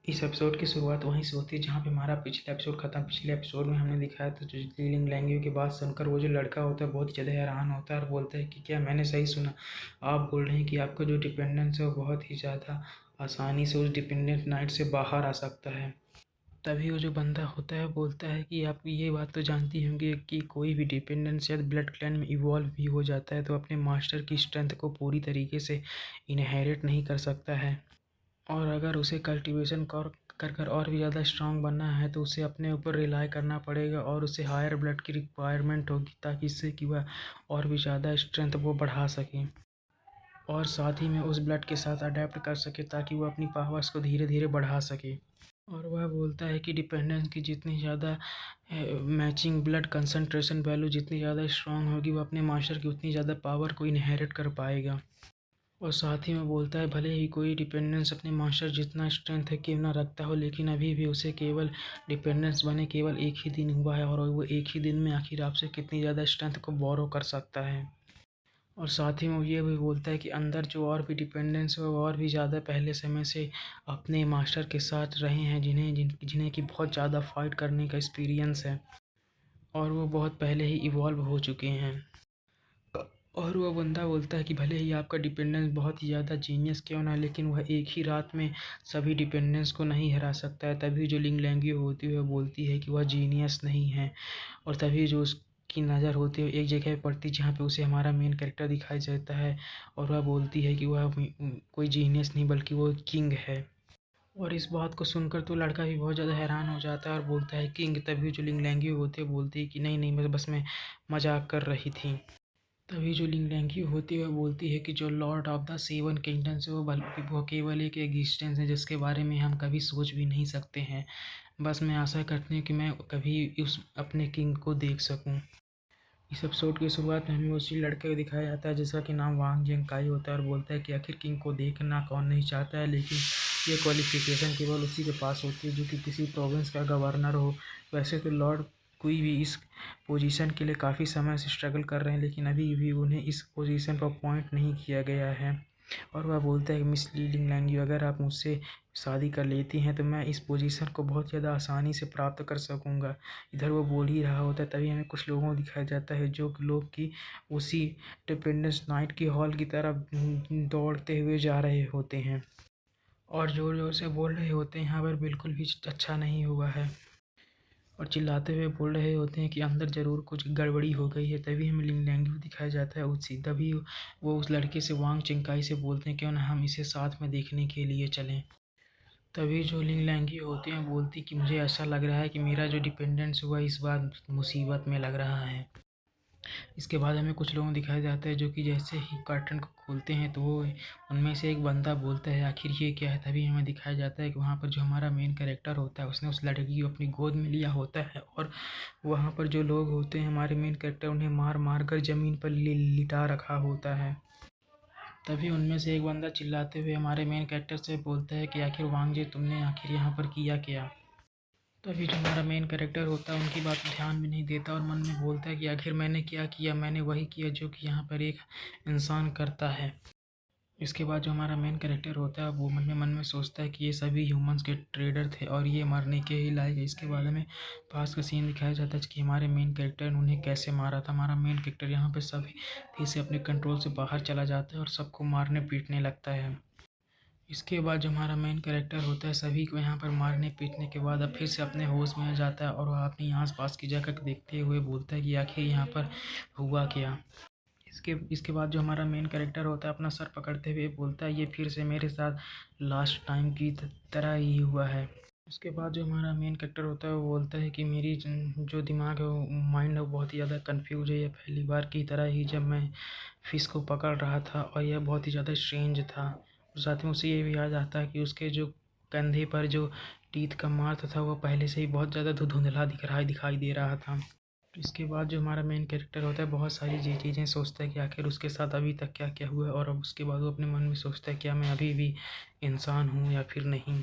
इस एपिसोड की शुरुआत वहीं से होती है जहाँ पे हमारा पिछला एपिसोड खत्म। पिछले एपिसोड में हमने दिखाया था, जो लिंग लैंग्वेज की बात सुनकर वो जो लड़का होता है बहुत ही ज़्यादा हैरान होता है और बोलता है कि क्या मैंने सही सुना? आप बोल रहे हैं कि आपका जो डिपेंडेंस है वो बहुत ही ज़्यादा आसानी से उस डिपेंडेंट नाइट से बाहर आ सकता है। तभी वो जो बंदा होता है बोलता है कि आप ये बात तो जानती होंगे कि कोई भी डिपेंडेंस या ब्लड क्लैन में इवॉल्व भी हो जाता है तो अपने मास्टर की स्ट्रेंथ को पूरी तरीके से इनहेरिट नहीं कर सकता है। और अगर उसे कल्टीवेशन कर कर और भी ज़्यादा स्ट्रांग बनना है तो उसे अपने ऊपर रिलाई करना पड़ेगा और उसे हायर ब्लड की रिक्वायरमेंट होगी, ताकि इससे कि वह और भी ज़्यादा स्ट्रेंथ वो बढ़ा सके और साथ ही में उस ब्लड के साथ अडेप्ट कर सके, ताकि वो अपनी पावर्स को धीरे धीरे बढ़ा सके। और वह बोलता है कि डिपेंडेंस की जितनी ज़्यादा मैचिंग ब्लड कंसंट्रेशन वैल्यू जितनी ज़्यादा स्ट्रांग होगी, वो अपने मास्टर की उतनी ज़्यादा पावर को इनहेरिट कर पाएगा। और साथ ही में बोलता है भले ही कोई डिपेंडेंस अपने मास्टर जितना स्ट्रेंथ है क्यों ना रखता हो, लेकिन अभी भी उसे केवल डिपेंडेंस बने केवल एक ही दिन हुआ है और वो एक ही दिन में आखिर आपसे कितनी ज़्यादा स्ट्रेंथ को बोरो कर सकता है। और साथ ही में ये भी बोलता है कि अंदर जो और भी डिपेंडेंस है वो और भी ज़्यादा पहले समय से अपने मास्टर के साथ रहे हैं, जिन्हें कि बहुत ज़्यादा फाइट करने का एक्सपीरियंस है और वो बहुत पहले ही इवॉल्व हो चुके हैं। और वह बंदा बोलता है कि भले ही आपका डिपेंडेंस बहुत ही ज़्यादा जीनियस क्यों ना, लेकिन वह एक ही रात में सभी डिपेंडेंस को नहीं हरा सकता है। तभी जो लिंग लैंग्वेज होती है वह बोलती है कि वह जीनियस नहीं है। और तभी जो उसकी नज़र होती है एक जगह पर पड़ती है जहाँ पे उसे हमारा मेन कैरेक्टर दिखाई देता है और वह बोलती है कि वह कोई जीनियस नहीं बल्कि वो किंग है। और इस बात को सुनकर तो लड़का भी बहुत ज़्यादा हैरान हो जाता है और बोलता है किंग। तभी जो लिंग लैंग्वेज होती है बोलती है कि नहीं नहीं, बस मैं मजाक कर रही थी। तभी जो लिंगलैंगी होती है वह बोलती है कि जो Lord of the seven kingdoms है वो केवल एक एग्जिस्टेंस है जिसके बारे में हम कभी सोच भी नहीं सकते हैं। बस मैं आशा करती हूँ कि मैं कभी उस अपने किंग को देख सकूँ। इस एपिसोड की शुरुआत में हमें उसी लड़के को दिखाया जाता है जिसका कि नाम वांग जेंकाई होता है और बोलता है कि आखिर किंग को देखना कौन नहीं चाहता है, लेकिन ये क्वालिफिकेशन केवल उसी के पास होती है जो कि किसी प्रोविंस का गवर्नर हो। वैसे तो लॉर्ड कोई भी इस पोजीशन के लिए काफ़ी समय से स्ट्रगल कर रहे हैं, लेकिन अभी भी उन्हें इस पोजीशन पर अपॉइंट नहीं किया गया है। और वह बोलता है कि मिस लीडिंग लैंग्वेज, अगर आप मुझसे शादी कर लेती हैं तो मैं इस पोजीशन को बहुत ज़्यादा आसानी से प्राप्त कर सकूंगा। इधर वो बोल ही रहा होता है तभी हमें कुछ लोगों को दिखाया जाता है जो लोग कि उसी डिपेंडेंस नाइट की हॉल की तरफ दौड़ते हुए जा रहे होते हैं और ज़ोर ज़ोर से बोल रहे होते हैं यहाँ पर बिल्कुल भी अच्छा नहीं हुआ है और चिल्लाते हुए बोल रहे होते हैं कि अंदर ज़रूर कुछ गड़बड़ी हो गई है। तभी हमें लिंग लैंग्वेज दिखाया जाता है उसी। तभी वो उस लड़के से वांग चिंकाई से बोलते हैं क्यों ना हम इसे साथ में देखने के लिए चलें। तभी जो लिंग लैंग्वेज होती हैं बोलती कि मुझे ऐसा लग रहा है कि मेरा जो डिपेंडेंस हुआ इस बार मुसीबत में लग रहा है। इसके बाद हमें कुछ लोगों को दिखाया जाता है जो कि जैसे ही कर्टन को खोलते हैं तो वो उनमें से एक बंदा बोलता है आखिर ये क्या है। तभी हमें दिखाया जाता है कि वहाँ पर जो हमारा मेन कैरेक्टर होता है उसने उस लड़की को अपनी गोद में लिया होता है और वहाँ पर जो लोग होते हैं हमारे मेन कैरेक्टर उन्हें मार मार कर ज़मीन पर लिटा रखा होता है। तभी उनमें से एक बंदा चिल्लाते हुए हमारे मेन कैरेक्टर से बोलता है कि आखिर वांगजे तुमने आखिर यहाँ पर किया क्या। तभी जो हमारा मेन कैरेक्टर होता है उनकी बात पे ध्यान भी नहीं देता और मन में बोलता है कि आखिर मैंने क्या किया, मैंने वही किया जो कि यहाँ पर एक इंसान करता है। इसके बाद जो हमारा मेन कैरेक्टर होता है वो मन में सोचता है कि ये सभी ह्यूमंस के ट्रेडर थे और ये मरने के ही लायक है। इसके बाद हमें पास का सीन दिखाया जाता है कि हमारे मेन कैरेक्टर ने उन्हें कैसे मारा था। हमारा मेन कैरेक्टर यहाँ पे सभी फिर से अपने कंट्रोल से बाहर चला जाता है और सबको मारने पीटने लगता है। इसके बाद जो हमारा मेन कैरेक्टर होता है सभी को यहाँ पर मारने पीटने के बाद अब फिर से अपने होश में आ जाता है और वह अपनी आस पास की जगह को देखते हुए बोलता है कि आखिर यहाँ पर हुआ क्या। इसके बाद जो हमारा मेन कैरेक्टर होता है अपना सर पकड़ते हुए बोलता है ये फिर से मेरे साथ लास्ट टाइम की तरह ही हुआ है। उसके बाद जो हमारा मेन कैरेक्टर होता है वो बोलता है कि मेरी जो दिमाग है वो माइंड है वो बहुत ही ज़्यादा कंफ्यूज है। ये पहली बार की तरह ही जब मैं फ़िश को पकड़ रहा था और यह बहुत ही ज़्यादा स्ट्रेंज था। और साथ में उसे ये भी याद आता है कि उसके जो कंधे पर जो टीथ का मार्क था वो पहले से ही बहुत ज़्यादा धुंधला दिखाई दे रहा था। इसके बाद जो हमारा मेन कैरेक्टर होता है बहुत सारी चीज़ें सोचता है कि आखिर उसके साथ अभी तक क्या क्या हुआ है और अब उसके बाद वो अपने मन में सोचता है क्या मैं अभी भी इंसान हूँ या फिर नहीं।